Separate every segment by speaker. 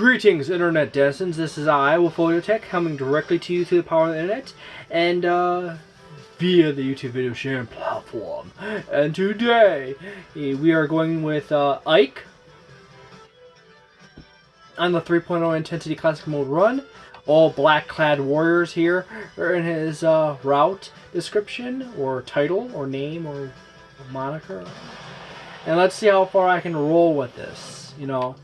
Speaker 1: Greetings, Internet denizens. This is I, Wolffoetowtech, coming directly to you through the power of the Internet and via the YouTube video sharing platform. And today, we are going with Ike on the 3.0 Intensity Classic Mode run. All black-clad warriors here are in his route description, or title, or name, or moniker. And let's see how far I can roll with this, you know.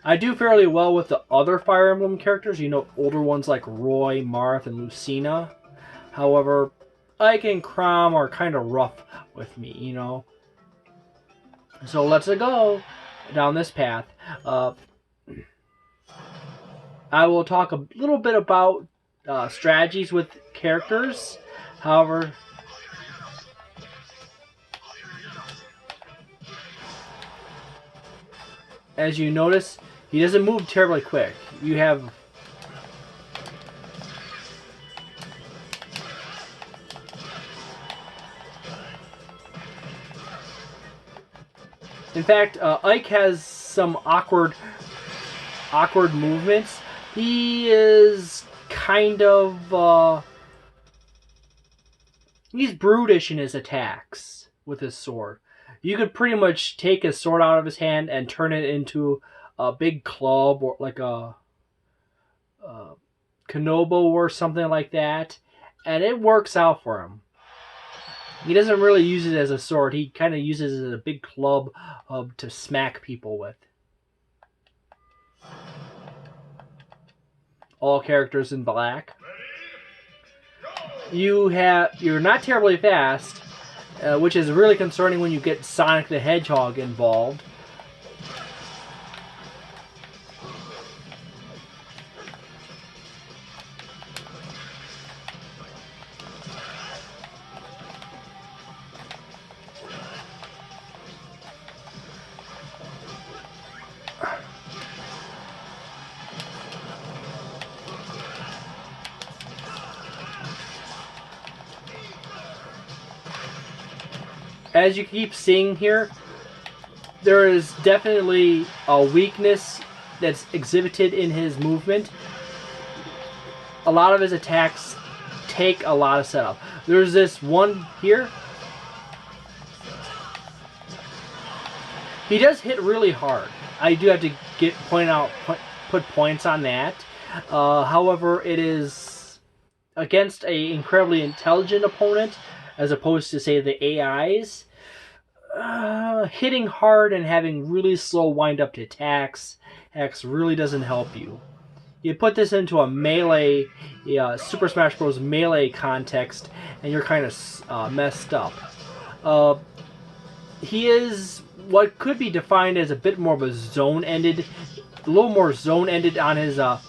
Speaker 1: I do fairly well with the other Fire Emblem characters, you know, older ones like Roy, Marth, and Lucina. However, Ike and Chrom are kind of rough with me, you know. So let's go down this path. I will talk a little bit about strategies with characters. However, as you notice, he doesn't move terribly quick. You have in fact, Ike has some awkward movements. He is kind of he's brutish in his attacks with his sword. You could pretty much take his sword out of his hand and turn it into a big club, or like a Kanobo or something like that, and it works out for him. He doesn't really use it as a sword. He kind of uses it as a big club to smack people with. All characters in black. You're not terribly fast, which is really concerning when you get Sonic the Hedgehog involved. As you keep seeing here, there is definitely a weakness that's exhibited in his movement. A lot of his attacks take a lot of setup. There's this one here. He does hit really hard. I do have to put points on that. However, it is against an incredibly intelligent opponent, as opposed to, say, the AIs. Hitting hard and having really slow wind-up to attacks really doesn't help you. You put this into a melee, Super Smash Bros. Melee context, and you're kind of messed up. He is what could be defined as a bit more of a zone-ended, a little more zone-ended on his, a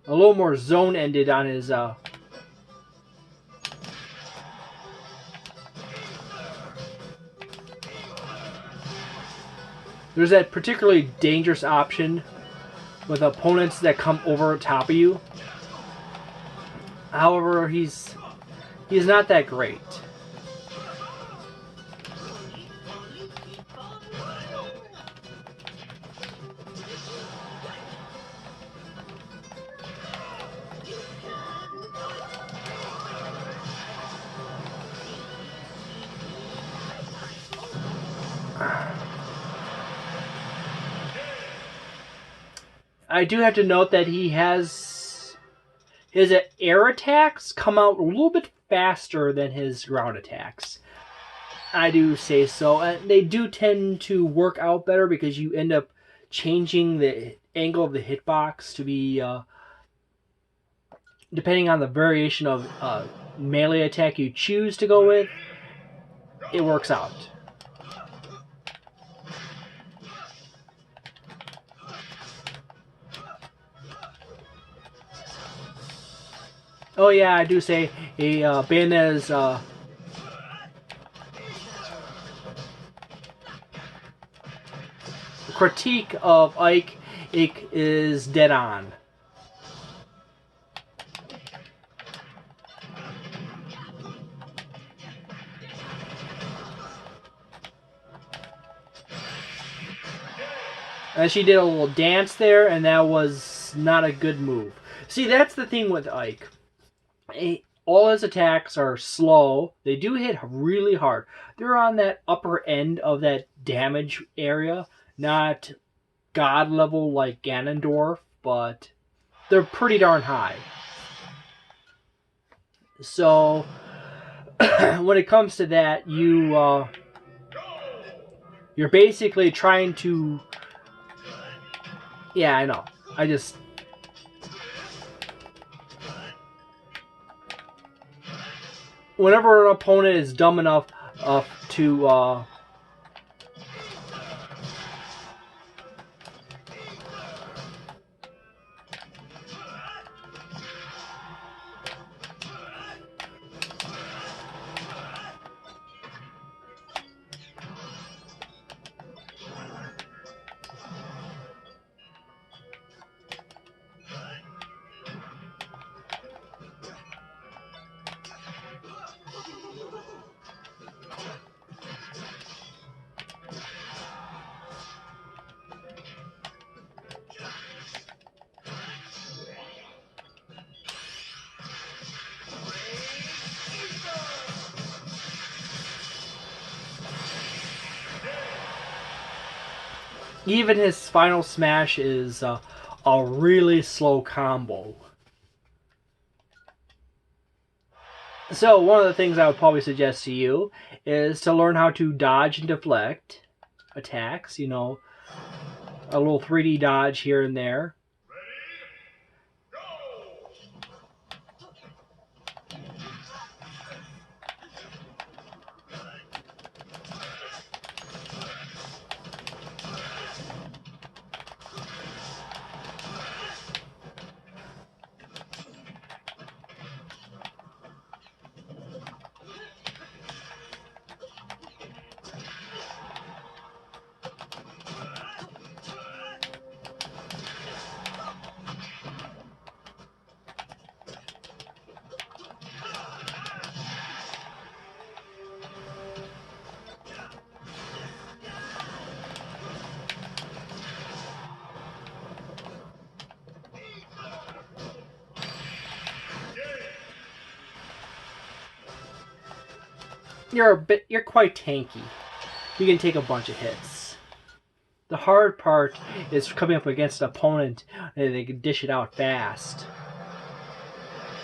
Speaker 1: little more zone-ended on his, there's that particularly dangerous option with opponents that come over top of you. However, he's not that great. I do have to note that he has his air attacks come out a little bit faster than his ground attacks. I do say so. They do tend to work out better because you end up changing the angle of the hitbox to be, depending on the variation of melee attack you choose to go with, it works out. Oh yeah, I do say Bayonetta's critique of Ike is dead on. And she did a little dance there, and that was not a good move. See, that's the thing with Ike. All his attacks are slow. They do hit really hard. They're on that upper end of that damage area. Not god level like Ganondorf, but they're pretty darn high. So, when it comes to that, you're basically trying to... Yeah, I know. I just... Whenever an opponent is dumb enough to... Even his final smash is a really slow combo. So one of the things I would probably suggest to you is to learn how to dodge and deflect attacks. You know, a little 3D dodge here and there. You're quite tanky. You can take a bunch of hits. The hard part is coming up against an opponent and they can dish it out fast.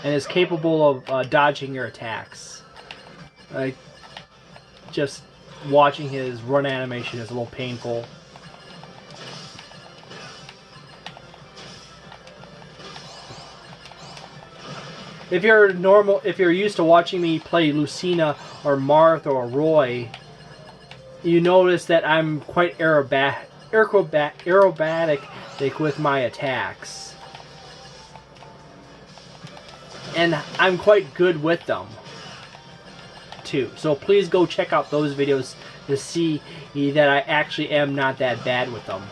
Speaker 1: And is capable of dodging your attacks. Like, just watching his run animation is a little painful. If you're used to watching me play Lucina or Marth or Roy, you notice that I'm quite aerobatic with my attacks. And I'm quite good with them, too. So please go check out those videos to see that I actually am not that bad with them.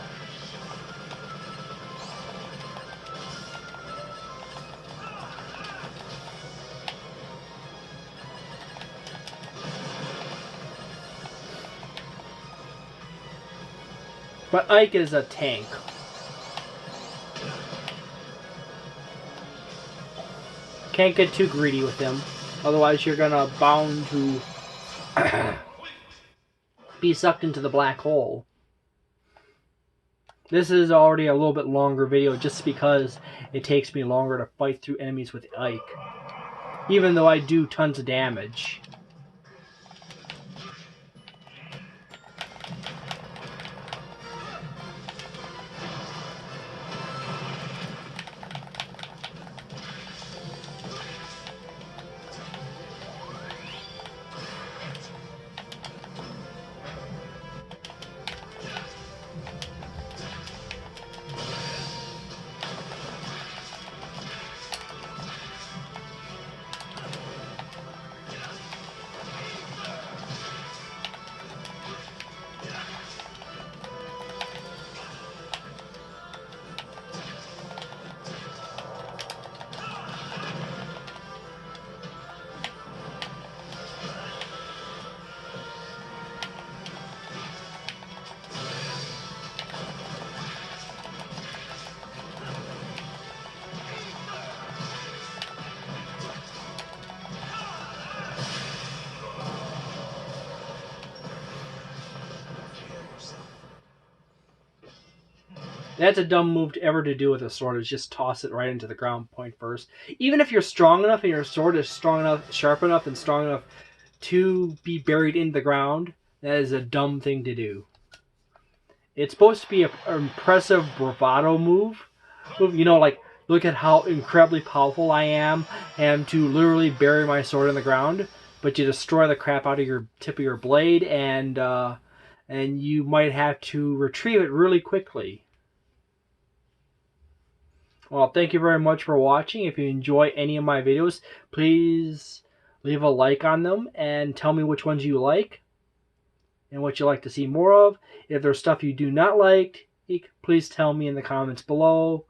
Speaker 1: But Ike is a tank. Can't get too greedy with him. Otherwise you're gonna bound to be sucked into the black hole. This is already a little bit longer video just because it takes me longer to fight through enemies with Ike. Even though I do tons of damage. That's a dumb move ever to do with a sword, is just toss it right into the ground point first. Even if you're strong enough and your sword is strong enough, sharp enough, and strong enough to be buried in the ground, that is a dumb thing to do. It's supposed to be an impressive bravado move. You know, like, look at how incredibly powerful I am, and to literally bury my sword in the ground, but you destroy the crap out of your tip of your blade, and you might have to retrieve it really quickly. Well, thank you very much for watching. If you enjoy any of my videos, please leave a like on them and tell me which ones you like and what you like to see more of. If there's stuff you do not like, please tell me in the comments below.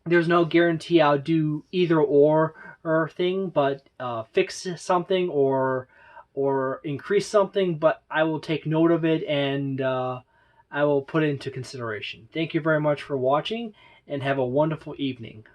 Speaker 1: There's no guarantee I'll do either or thing, but fix something or increase something, but I will take note of it, and I will put it into consideration. Thank you very much for watching, and have a wonderful evening.